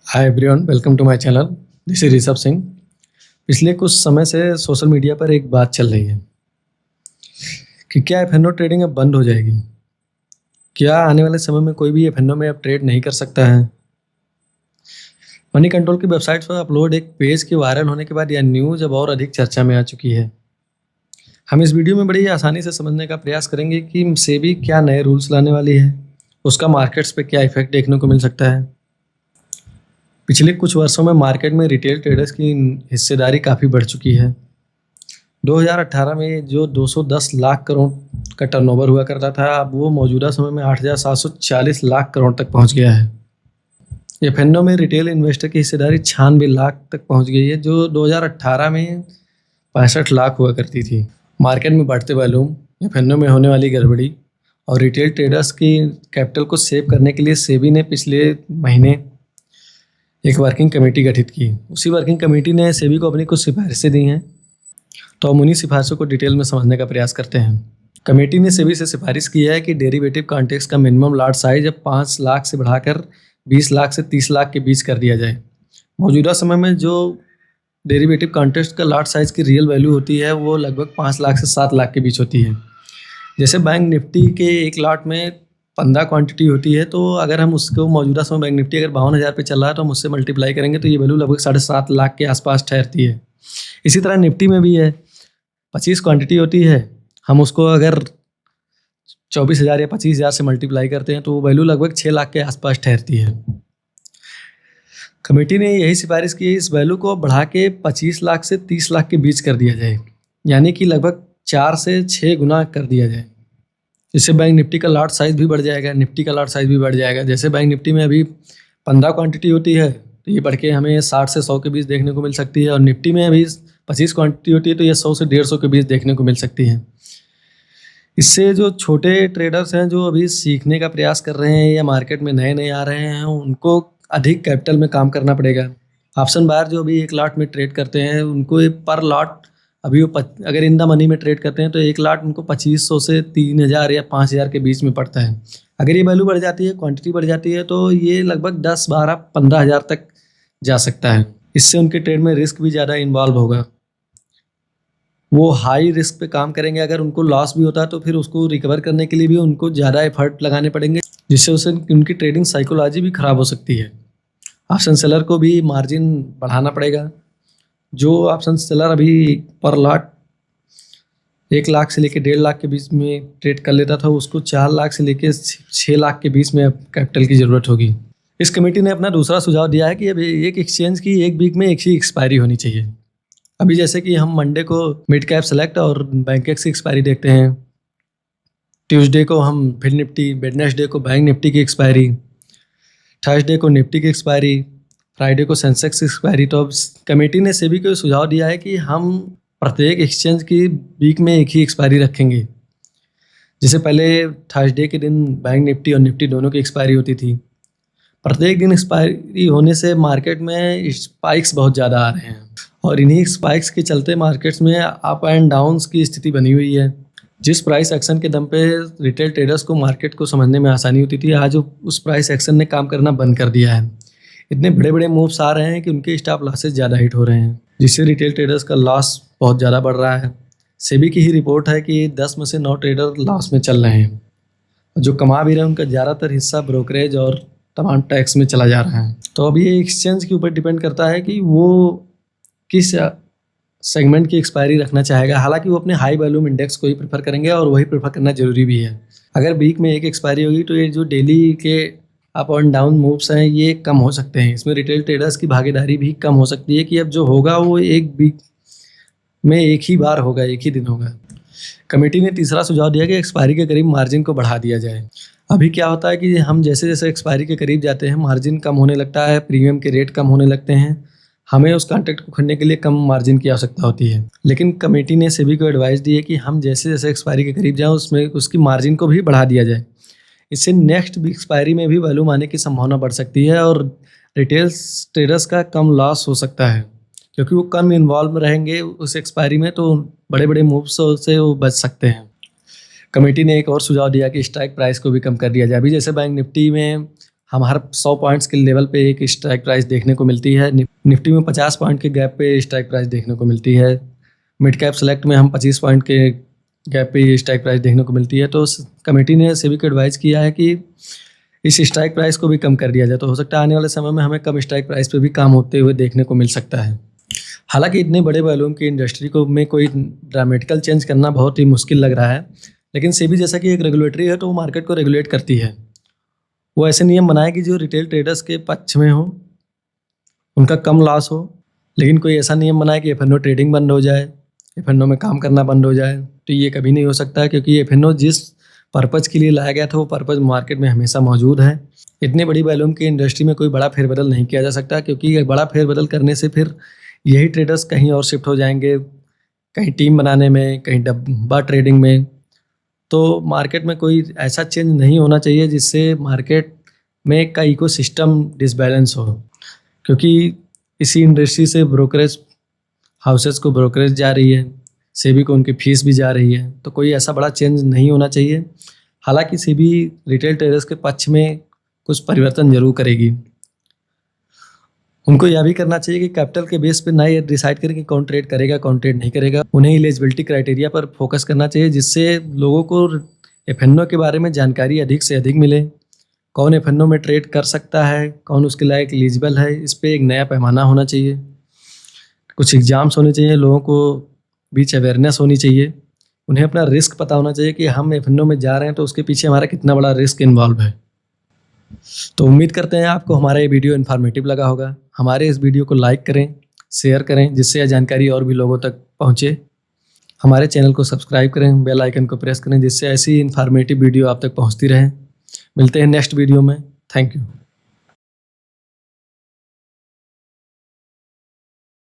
Hi everyone, welcome to my channel. This is Rishabh Singh. पिछले कुछ समय से सोशल मीडिया पर एक बात चल रही है कि क्या एफएनओ ट्रेडिंग अब बंद हो जाएगी। क्या आने वाले समय में कोई भी एफएनओ में अब ट्रेड नहीं कर सकता है। मनी कंट्रोल की वेबसाइट पर अपलोड एक पेज के वायरल होने के बाद यह न्यूज़ अब और अधिक चर्चा में आ चुकी है। हम इस वीडियो में बड़ी आसानी से समझने का प्रयास करेंगे कि सेबी क्या नए रूल्स लाने वाली है, उसका मार्केट्स पे क्या इफेक्ट देखने को मिल सकता है। पिछले कुछ वर्षों में मार्केट में रिटेल ट्रेडर्स की हिस्सेदारी काफ़ी बढ़ चुकी है। 2018 में जो 210 लाख करोड़ का टर्नओवर हुआ करता था, अब वो मौजूदा समय में 8,740 लाख करोड़ तक पहुंच गया है। एफएनओ में रिटेल इन्वेस्टर की हिस्सेदारी 96 लाख तक पहुंच गई है, जो 2018 में 65 लाख हुआ करती थी। मार्केट में बढ़ते वॉल्यूम, एफएनओ में होने वाली गड़बड़ी और रिटेल ट्रेडर्स की कैपिटल को सेव करने के लिए सेबी ने पिछले महीने एक वर्किंग कमेटी गठित की। उसी वर्किंग कमेटी ने सेबी को अपनी कुछ सिफारिशें दी हैं, तो हम उन्हीं सिफारिशों को डिटेल में समझने का प्रयास करते हैं। कमेटी ने सेबी से सिफारिश की है कि डेरिवेटिव कॉन्ट्रैक्ट्स का मिनिमम लॉट साइज अब 5 लाख से बढ़ाकर 20 लाख से 30 लाख के बीच कर दिया जाए। मौजूदा समय में जो डेरिवेटिव कॉन्ट्रैक्ट्स का लॉट साइज की रियल वैल्यू होती है वो लगभग 5 लाख से 7 लाख के बीच होती है। जैसे बैंक निफ्टी के एक लॉट में 15 क्वांटिटी होती है, तो अगर हम उसको मौजूदा समय बैंक निफ्टी अगर 52,000 पे चल रहा है तो हम उससे मल्टीप्लाई करेंगे तो ये वैल्यू लगभग 7.5 लाख के आसपास ठहरती है। इसी तरह निफ्टी में भी है, 25 क्वांटिटी होती है, हम उसको अगर 24,000 या 25,000 से मल्टीप्लाई करते हैं तो वो वैल्यू लगभग 6 लाख के आसपास ठहरती है। कमेटी ने यही सिफारिश की, इस वैल्यू को बढ़ा के 25 लाख से 30 लाख के बीच कर दिया जाए, यानी कि लगभग 4 से 6 गुना कर दिया जाए। इससे बैंक निफ्टी का लॉट साइज भी बढ़ जाएगा, निफ्टी का लॉट साइज भी बढ़ जाएगा। जैसे बैंक निफ्टी में अभी 15 क्वांटिटी होती है तो ये बढ़ के हमें 60 से 100 के बीच देखने को मिल सकती है, और निफ्टी में अभी 25 क्वांटिटी होती है तो ये 100 से 150 के बीच देखने को मिल सकती है। इससे जो छोटे ट्रेडर्स हैं जो अभी सीखने का प्रयास कर रहे हैं या मार्केट में नए नए आ रहे हैं, उनको अधिक कैपिटल में काम करना पड़ेगा। ऑप्शन बायर जो अभी एक लॉट में ट्रेड करते हैं, उनको पर लॉट अभी वो अगर इन द मनी में ट्रेड करते हैं तो एक लॉट उनको 2500 से 3,000 या 5,000 के बीच में पड़ता है। अगर ये वैल्यू बढ़ जाती है, क्वांटिटी बढ़ जाती है, तो ये लगभग 10, 12, 15,000 तक जा सकता है। इससे उनके ट्रेड में रिस्क भी ज़्यादा इन्वॉल्व होगा। वो हाई रिस्क पे काम करेंगे। अगर उनको लॉस भी होता है तो फिर उसको रिकवर करने के लिए भी उनको ज़्यादा एफर्ट लगाने पड़ेंगे, जिससे उससे उनकी ट्रेडिंग साइकोलॉजी भी ख़राब हो सकती है। ऑप्शन सेलर को भी मार्जिन बढ़ाना पड़ेगा। जो ऑप्शन सेलर अभी पर लॉट 1 लाख से लेकर 1.5 लाख के बीच में ट्रेड कर लेता था, उसको 4 लाख से लेकर 6 लाख के बीच में अब कैपिटल की ज़रूरत होगी। इस कमेटी ने अपना दूसरा सुझाव दिया है कि अब एक एक्सचेंज की एक वीक में एक ही एक्सपायरी होनी चाहिए। अभी जैसे कि हम मंडे को मिड कैप सेलेक्ट और बैंकेक्स की एक्सपायरी देखते हैं, ट्यूसडे को हम फिर निफ्टी, वेडनेसडे को बैंक निफ्टी की एक्सपायरी, थर्सडे को निफ्टी की एक्सपायरी, फ्राइडे को सेंसेक्स की एक्सपायरी। तो अब कमेटी ने सेबी को सुझाव दिया है कि हम प्रत्येक एक्सचेंज की वीक में एक ही एक्सपायरी रखेंगे। जैसे पहले थर्सडे के दिन बैंक निफ्टी और निफ्टी दोनों की एक्सपायरी होती थी। प्रत्येक दिन एक्सपायरी होने से मार्केट में स्पाइक्स बहुत ज़्यादा आ रहे हैं, और इन्हीं स्पाइक्स के चलते मार्केट्स में अप एंड डाउन्स की स्थिति बनी हुई है। जिस प्राइस एक्शन के दम पे रिटेल ट्रेडर्स को मार्केट को समझने में आसानी होती थी, आज उस प्राइस एक्शन ने काम करना बंद कर दिया है। इतने बड़े बड़े मूव्स आ रहे हैं कि उनके स्टॉप लॉसेस ज़्यादा हिट हो रहे हैं, जिससे रिटेल ट्रेडर्स का लॉस बहुत ज़्यादा बढ़ रहा है। सेबी की ही रिपोर्ट है कि 10 में से 9 ट्रेडर लॉस में चल रहे हैं। जो कमा भी रहे हैं उनका ज़्यादातर हिस्सा ब्रोकरेज और तमाम टैक्स में चला जा रहा है। तो अब ये एक्सचेंज के ऊपर डिपेंड करता है कि वो किस सेगमेंट की एक्सपायरी रखना चाहेगा। हालांकि वो अपने हाई वॉल्यूम इंडेक्स को ही प्रेफर करेंगे, और वही प्रेफर करना जरूरी भी है। अगर वीक में एक एक्सपायरी होगी तो ये जो डेली के अप एंड डाउन मूव्स हैं ये कम हो सकते हैं। इसमें रिटेल ट्रेडर्स की भागीदारी भी कम हो सकती है कि अब जो होगा वो एक वीक में एक ही बार होगा, एक ही दिन होगा। कमेटी ने तीसरा सुझाव दिया कि एक्सपायरी के करीब मार्जिन को बढ़ा दिया जाए। अभी क्या होता है कि हम जैसे जैसे एक्सपायरी के करीब जाते हैं, मार्जिन कम होने लगता है, प्रीमियम के रेट कम होने लगते हैं, हमें उस कॉन्ट्रैक्ट को खरीदने के लिए कम मार्जिन की आवश्यकता होती है। लेकिन कमेटी ने सेबी को एडवाइस दी है कि हम जैसे जैसे एक्सपायरी के करीब जाएँ उसमें उसकी मार्जिन को भी बढ़ा दिया जाए। इससे नेक्स्ट एक्सपायरी में भी वॉल्यूम आने की संभावना बढ़ सकती है, और रिटेल ट्रेडर्स का कम लॉस हो सकता है, क्योंकि वो कम इन्वॉल्व रहेंगे उस एक्सपायरी में, तो बड़े बड़े मूव्स से वो बच सकते हैं। कमेटी ने एक और सुझाव दिया कि स्ट्राइक प्राइस को भी कम कर दिया जाए। अभी जैसे बैंक निफ्टी में हम हर 100 पॉइंट्स के लेवल पे एक स्ट्राइक प्राइस देखने को मिलती है। निफ्टी में 50 पॉइंट के गैप पे स्ट्राइक प्राइस देखने को मिलती है। मिड कैप सेलेक्ट में हम 25 पॉइंट के गैप पे स्ट्राइक प्राइस देखने को मिलती है। तो कमेटी ने सेबी को एडवाइस किया है कि इस स्ट्राइक प्राइस को भी कम कर दिया जाए। तो हो सकता है आने वाले समय में हमें कम स्ट्राइक प्राइस पे भी काम होते हुए देखने को मिल सकता है। हालांकि इतने बड़े वॉल्यूम की इंडस्ट्री को में कोई ड्रामेटिकल चेंज करना बहुत ही मुश्किल लग रहा है, लेकिन सेबी जैसा कि एक रेगुलेटरी है तो वो मार्केट को रेगुलेट करती है। वो ऐसे नियम बनाए कि जो रिटेल ट्रेडर्स के पक्ष में हो, उनका कम लॉस हो, लेकिन कोई ऐसा नियम बनाए कि एफएनओ ट्रेडिंग बंद हो जाए, एफएनओ में काम करना बंद हो जाए, तो ये कभी नहीं हो सकता है, क्योंकि एफएनओ जिस पर्पज़ के लिए लाया गया था वो पर्पज़ मार्केट में हमेशा मौजूद है। इतनी बड़ी वॉल्यूम की इंडस्ट्री में कोई बड़ा फेरबदल नहीं किया जा सकता, क्योंकि बड़ा फेरबदल करने से फिर यही ट्रेडर्स कहीं और शिफ्ट हो जाएंगे, कहीं टीम बनाने में, कहीं डब्बा ट्रेडिंग में। तो मार्केट में कोई ऐसा चेंज नहीं होना चाहिए जिससे मार्केट में का इकोसिस्टम डिसबैलेंस हो, क्योंकि इसी इंडस्ट्री से ब्रोकरेज हाउसेस को ब्रोकरेज जा रही है, सेबी को उनकी फीस भी जा रही है। तो कोई ऐसा बड़ा चेंज नहीं होना चाहिए। हालांकि सेबी रिटेल ट्रेडर्स के पक्ष में कुछ परिवर्तन जरूर करेगी। उनको यह भी करना चाहिए कि कैपिटल के बेस पे ना ये डिसाइड करें कि कौन ट्रेड करेगा कौन ट्रेड नहीं करेगा। उन्हें एलिजिबिलिटी क्राइटेरिया पर फोकस करना चाहिए, जिससे लोगों को एफएनओ के बारे में जानकारी अधिक से अधिक मिले। कौन एफएनओ में ट्रेड कर सकता है, कौन उसके लायक एलिजिबल है, इस पर एक नया पैमाना होना चाहिए। कुछ एग्जाम्स होने चाहिए, लोगों को बीच अवेयरनेस होनी चाहिए। उन्हें अपना रिस्क पता होना चाहिए कि हम एफएनओ में जा रहे हैं तो उसके पीछे हमारा कितना बड़ा रिस्क इन्वॉल्व है। तो उम्मीद करते हैं आपको हमारा ये वीडियो इन्फॉर्मेटिव लगा होगा। हमारे इस वीडियो को लाइक करें, शेयर करें, जिससे यह जानकारी और भी लोगों तक पहुँचे। हमारे चैनल को सब्सक्राइब करें, बेल आइकन को प्रेस करें, जिससे ऐसी इन्फॉर्मेटिव वीडियो आप तक पहुँचती रहे। मिलते हैं नेक्स्ट वीडियो में। Thank you.